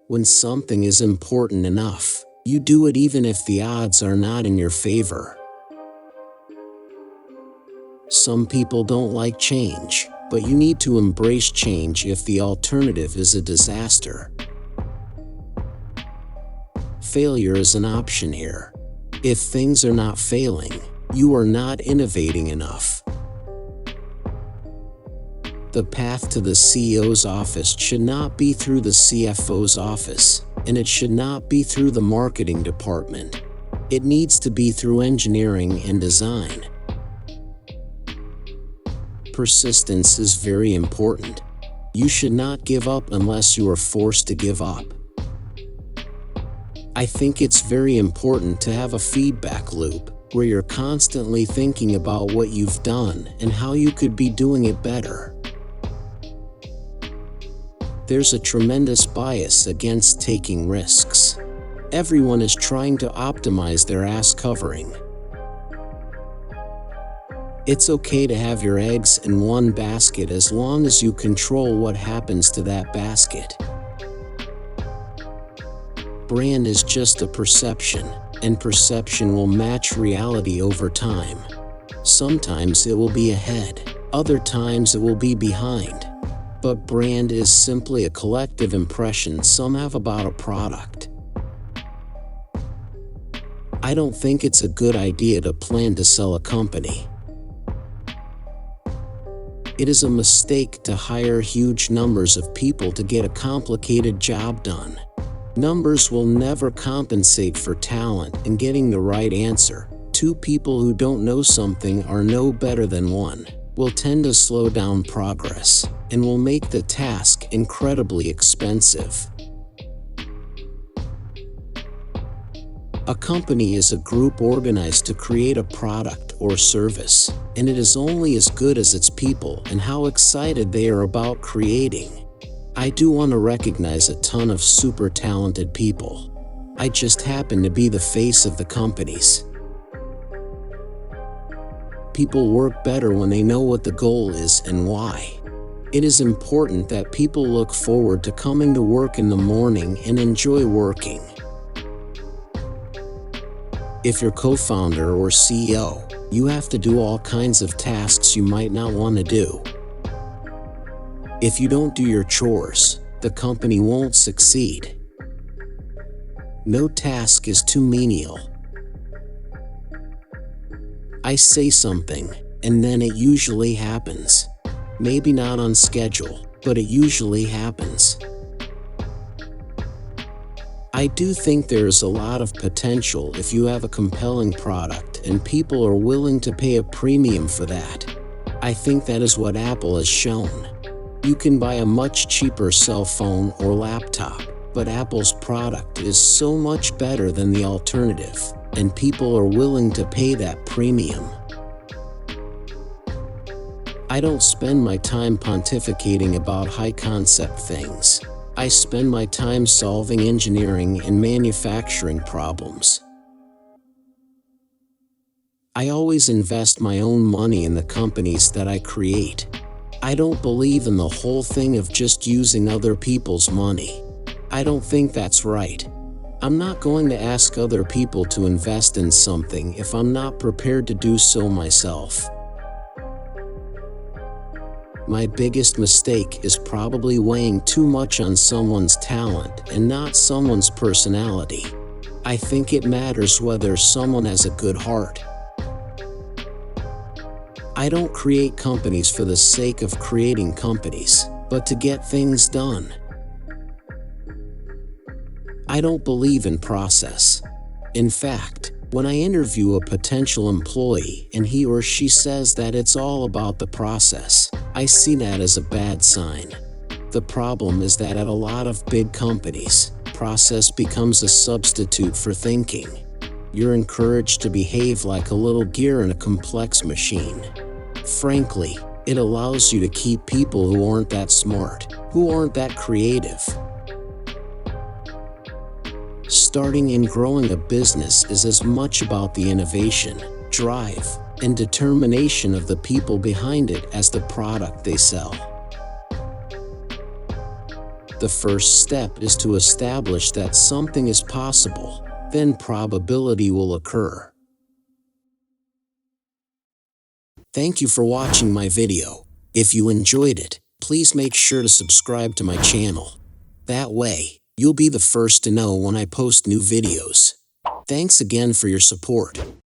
When something is important enough, you do it even if the odds are not in your favor. Some people don't like change, but you need to embrace change if the alternative is a disaster. Failure is an option here. If things are not failing, you are not innovating enough. The path to the CEO's office should not be through the CFO's office, and it should not be through the marketing department. It needs to be through engineering and design. Persistence is very important. You should not give up unless you are forced to give up. I think it's very important to have a feedback loop where you're constantly thinking about what you've done and how you could be doing it better. There's a tremendous bias against taking risks. Everyone is trying to optimize their ass covering. It's okay to have your eggs in one basket as long as you control what happens to that basket. Brand is just a perception, and perception will match reality over time. Sometimes it will be ahead, other times it will be behind. But brand is simply a collective impression some have about a product. I don't think it's a good idea to plan to sell a company. It is a mistake to hire huge numbers of people to get a complicated job done. Numbers will never compensate for talent and getting the right answer. Two people who don't know something or know better than one will tend to slow down progress and will make the task incredibly expensive. A company is a group organized to create a product or service, and it is only as good as its people and how excited they are about creating. I do want to recognize a ton of super talented people. I just happen to be the face of the companies. People work better when they know what the goal is and why. It is important that people look forward to coming to work in the morning and enjoy working. If you're co-founder or CEO, you have to do all kinds of tasks you might not want to do. If you don't do your chores, the company won't succeed. No task is too menial. I say something, and then it usually happens. Maybe not on schedule, but it usually happens. I do think there is a lot of potential if you have a compelling product and people are willing to pay a premium for that. I think that is what Apple has shown. You can buy a much cheaper cell phone or laptop, but Apple's product is so much better than the alternative, and people are willing to pay that premium. I don't spend my time pontificating about high-concept things. I spend my time solving engineering and manufacturing problems. I always invest my own money in the companies that I create. I don't believe in the whole thing of just using other people's money. I don't think that's right. I'm not going to ask other people to invest in something if I'm not prepared to do so myself. My biggest mistake is probably weighing too much on someone's talent and not someone's personality. I think it matters whether someone has a good heart. I don't create companies for the sake of creating companies, but to get things done. I don't believe in process. In fact, when I interview a potential employee and he or she says that it's all about the process, I see that as a bad sign. The problem is that at a lot of big companies, process becomes a substitute for thinking. You're encouraged to behave like a little gear in a complex machine. Frankly, it allows you to keep people who aren't that smart, who aren't that creative. Starting and growing a business is as much about the innovation, drive, and determination of the people behind it as the product they sell. The first step is to establish that something is possible, then probability will occur. Thank you for watching my video. If you enjoyed it, please make sure to subscribe to my channel. That way, you'll be the first to know when I post new videos. Thanks again for your support.